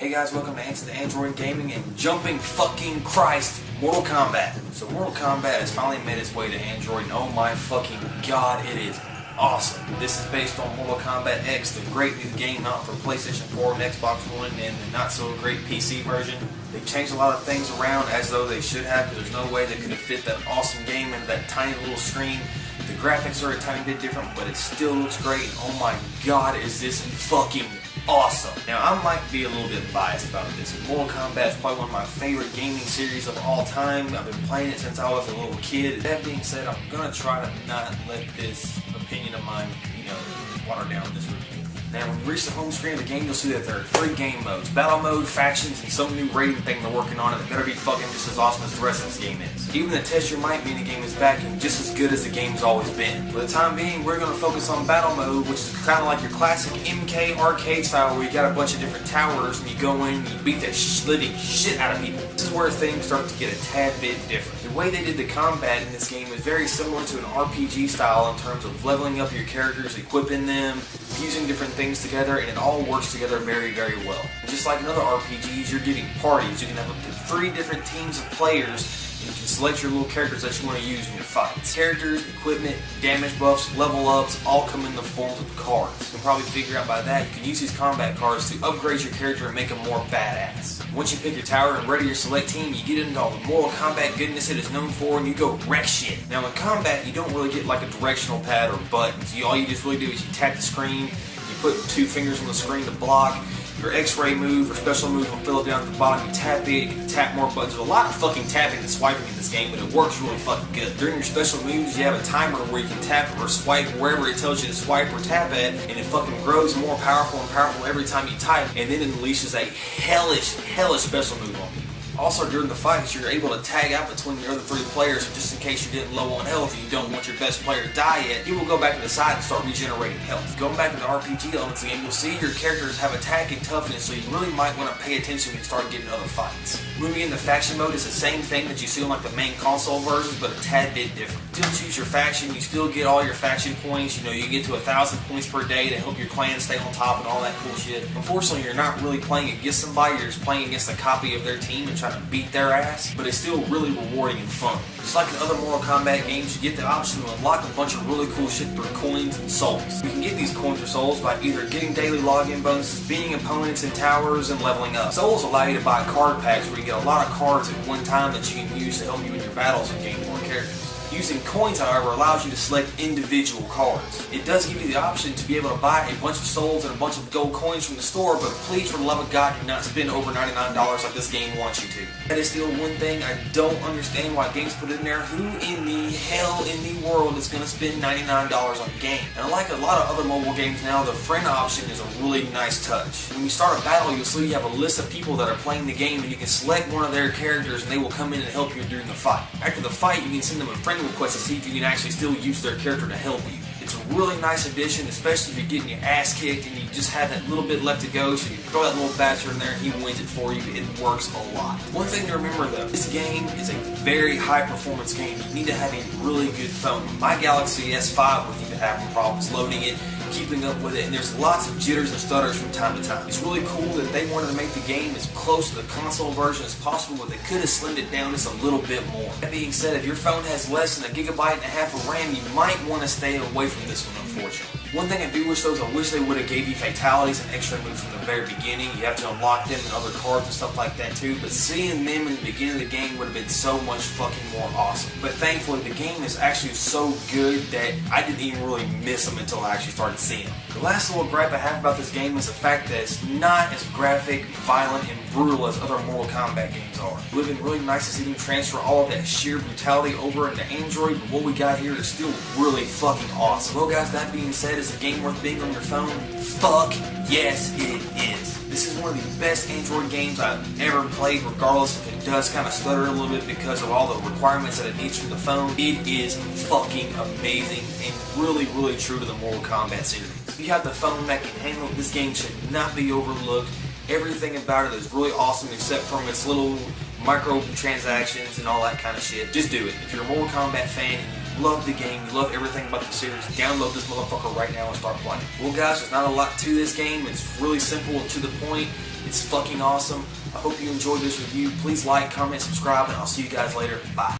Hey guys, welcome to Answer the Android Gaming and Jumping fucking Christ, Mortal Kombat. So Mortal Kombat has finally made its way to Android, and oh my fucking god, it is awesome. This is based on Mortal Kombat X, the great new game out for PlayStation 4 and Xbox One, and the not so great PC version. They've changed a lot of things around as though they should have, because there's no way they could have fit that awesome game into that tiny little screen. The graphics are a tiny bit different, but it still looks great. Oh my god, is this fucking awesome. Now, I might be a little bit biased about this. Mortal Kombat is probably one of my favorite gaming series of all time. I've been playing it since I was a little kid. That being said, I'm gonna try to not let this opinion of mine, water down this review. Now, when you reach the home screen of the game, you'll see that there are 3 game modes: battle mode, factions, and some new rating thing they're working on, and it better be fucking just as awesome as the rest of this game is. Even the Test Your Might mini game is back and just as good as the game's always been. For the time being, we're going to focus on battle mode, which is kind of like your classic MK arcade style, where you got a bunch of different towers and you go in and you beat the living shit out of people. This is where things start to get a tad bit different. The way they did the combat in this game is very similar to an RPG style in terms of leveling up your characters, equipping them, fusing different things together, and it all works together very, very well. And just like in other RPGs, you're getting parties. You can have up to 3 different teams of players, and you can select your little characters that you want to use in your fights. Characters, equipment, damage buffs, level ups, all come in the forms of cards. You can probably figure out by that, you can use these combat cards to upgrade your character and make them more badass. Once you pick your tower and ready your select team, you get into all the Mortal Kombat goodness it is known for, and you go wreck shit. Now in combat, you don't really get like a directional pad or buttons. All you just really do is you tap the screen, you put 2 fingers on the screen to block. Your X-ray move or special move will fill it down at the bottom. You tap it, you get to tap more buttons. There's a lot of fucking tapping and swiping in this game, but it works really fucking good. During your special moves, you have a timer where you can tap or swipe wherever it tells you to swipe or tap at, and it fucking grows more powerful and powerful every time you type, and then it unleashes a hellish special move on people. Also, during the fights, you're able to tag out between your other 3 players, so just in case you're getting low on health and you don't want your best player to die yet, you will go back to the side and start regenerating health. Going back to the RPG elements of the game, you'll see your characters have attack and toughness, so you really might want to pay attention when you start getting other fights. Moving into faction mode is the same thing that you see on like the main console versions, but a tad bit different. You still choose your faction, you still get all your faction points, you get to 1,000 points per day to help your clan stay on top and all that cool shit. Unfortunately, you're not really playing against somebody, you're just playing against a copy of their team and trying to beat their ass, but it's still really rewarding and fun. Just like in other Mortal Kombat games, you get the option to unlock a bunch of really cool shit through coins and souls. You can get these coins or souls by either getting daily login bonuses, beating opponents in towers, and leveling up. Souls allow you to buy card packs where you get a lot of cards at one time that you can use to help you in your battles and gain more characters. Using coins, however, allows you to select individual cards. It does give you the option to be able to buy a bunch of souls and a bunch of gold coins from the store, but please, for the love of God, do not spend over $99 like this game wants you to. That is still one thing I don't understand why games put in there. Who in the hell in the world is going to spend $99 on a game? And unlike a lot of other mobile games now, the friend option is a really nice touch. When you start a battle, you'll see you have a list of people that are playing the game, and you can select one of their characters, and they will come in and help you during the fight. After the fight, you can send them a friend request to see if you can actually still use their character to help you. It's a really nice addition, especially if you're getting your ass kicked and you just have that little bit left to go, so you throw that little bastard in there and he wins it for you. It works a lot. One thing to remember though, this game is a very high performance game. You need to have a really good phone. My Galaxy S5 was even having problems loading it, keeping up with it, and there's lots of jitters and stutters from time to time. It's really cool that they wanted to make the game as close to the console version as possible, but they could have slimmed it down just a little bit more. That being said, if your phone has less than 1.5 gigabytes of RAM, you might want to stay away from this one, unfortunately. One thing I do wish though is I wish they would have gave you fatalities and extra moves from the very beginning. You have to unlock them in other cards and stuff like that too, but seeing them in the beginning of the game would have been so much fucking more awesome. But thankfully the game is actually so good that I didn't even really miss them until I actually started seeing them. The last little gripe I have about this game is the fact that it's not as graphic, violent, and brutal as other Mortal Kombat games are. It would have been really nice to see them transfer all of that sheer brutality over into Android, but what we got here is still really fucking awesome. Well guys, that being said, is the game worth being on your phone? Fuck yes it is. This is one of the best Android games I've ever played, regardless if it does kind of stutter a little bit because of all the requirements that it needs from the phone. It is fucking amazing and really true to the Mortal Kombat series. If you have the phone that can handle it, this game should not be overlooked. Everything about it is really awesome except from its little microtransactions and all that kind of shit. Just do it. If you're a Mortal Kombat fan and you love the game, you love everything about the series, download this motherfucker right now and start playing. Well guys, there's not a lot to this game. It's really simple and to the point. It's fucking awesome. I hope you enjoyed this review. Please like, comment, subscribe, and I'll see you guys later. Bye.